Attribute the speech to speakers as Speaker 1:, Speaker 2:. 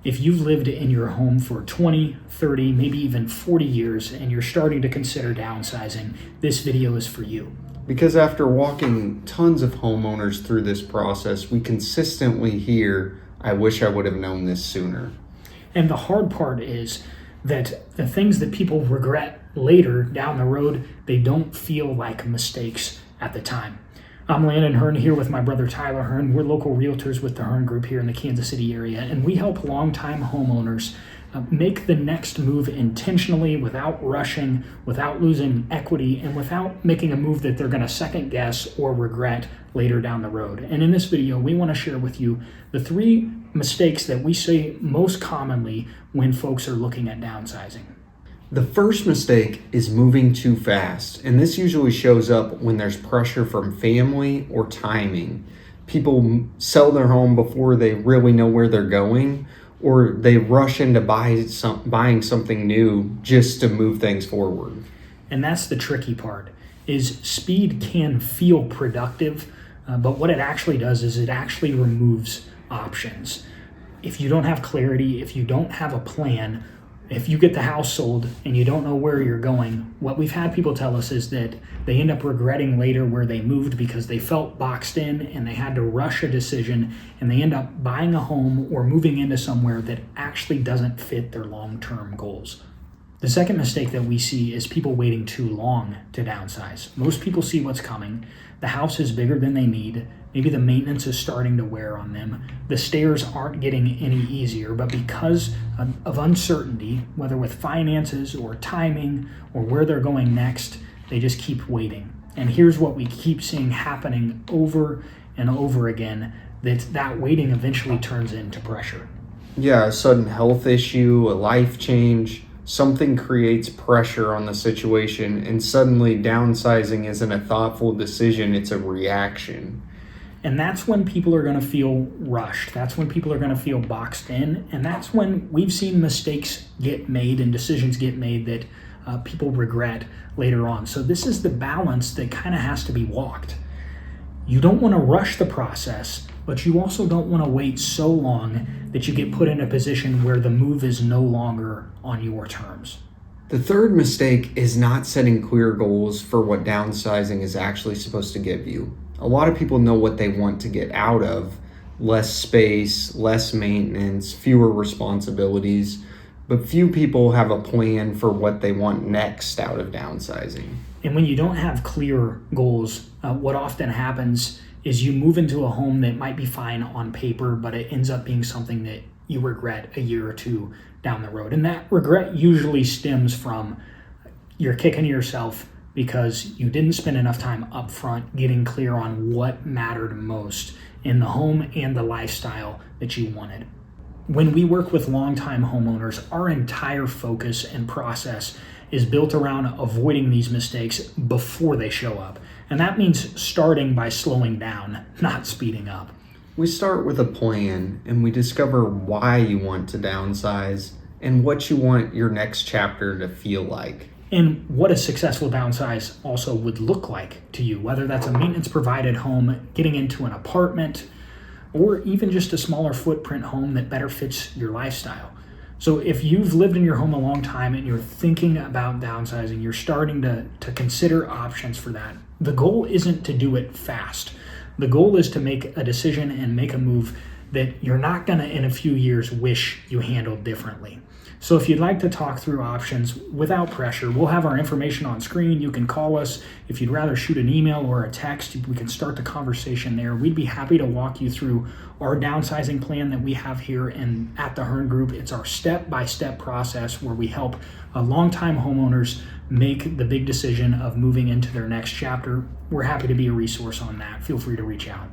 Speaker 1: If you've lived in your home for 20, 30, maybe even 40 years and you're starting to consider downsizing, this video is for you.
Speaker 2: Because after walking tons of homeowners through this process, we consistently hear, "I wish I would have known this sooner."
Speaker 1: And the hard part is that the things that people regret later down the road, they don't feel like mistakes at the time. I'm Landon Hearn here with my brother Tyler Hearn. We're local realtors with the Hearn Group here in the Kansas City area, and we help longtime homeowners make the next move intentionally, without rushing, without losing equity, and without making a move that they're going to second guess or regret later down the road. And in this video, we want to share with you the 3 mistakes that we see most commonly when folks are looking at downsizing.
Speaker 2: The first mistake is moving too fast, and this usually shows up when there's pressure from family or timing. People sell their home before they really know where they're going, or they rush into buying something new just to move things forward.
Speaker 1: And that's the tricky part, is speed can feel productive, but what it actually does is it actually removes options. If you don't have clarity, if you don't have a plan, if you get the house sold and you don't know where you're going, what we've had people tell us is that they end up regretting later where they moved because they felt boxed in and they had to rush a decision, and they end up buying a home or moving into somewhere that actually doesn't fit their long-term goals. The second mistake that we see is people waiting too long to downsize. Most people see what's coming. The house is bigger than they need. Maybe the maintenance is starting to wear on them. The stairs aren't getting any easier, but because of uncertainty, whether with finances or timing or where they're going next, they just keep waiting. And here's what we keep seeing happening over and over again, that waiting eventually turns into pressure.
Speaker 2: Yeah, a sudden health issue, a life change, something creates pressure on the situation, and suddenly downsizing isn't a thoughtful decision, it's a reaction.
Speaker 1: And that's when people are going to feel rushed. That's when people are going to feel boxed in. And that's when we've seen mistakes get made and decisions get made that people regret later on. So this is the balance that kind of has to be walked. You don't want to rush the process, but you also don't want to wait so long that you get put in a position where the move is no longer on your terms.
Speaker 2: The third mistake is not setting clear goals for what downsizing is actually supposed to give you. A lot of people know what they want to get out of: less space, less maintenance, fewer responsibilities, but few people have a plan for what they want next out of downsizing.
Speaker 1: And when you don't have clear goals, what often happens is you move into a home that might be fine on paper, but it ends up being something that you regret a year or two down the road. And that regret usually stems from you're kicking yourself because you didn't spend enough time up front getting clear on what mattered most in the home and the lifestyle that you wanted. When we work with longtime homeowners, our entire focus and process is built around avoiding these mistakes before they show up. And that means starting by slowing down, not speeding up.
Speaker 2: We start with a plan, and we discover why you want to downsize and what you want your next chapter to feel like.
Speaker 1: And what a successful downsize also would look like to you, whether that's a maintenance provided home, getting into an apartment, or even just a smaller footprint home that better fits your lifestyle. So if you've lived in your home a long time and you're thinking about downsizing, you're starting to consider options for that. The goal isn't to do it fast. The goal is to make a decision and make a move that you're not gonna in a few years wish you handled differently. So if you'd like to talk through options without pressure, we'll have our information on screen. You can call us. If you'd rather shoot an email or a text, we can start the conversation there. We'd be happy to walk you through our downsizing plan that we have here and at the Hearn Group. It's our step-by-step process where we help longtime homeowners make the big decision of moving into their next chapter. We're happy to be a resource on that. Feel free to reach out.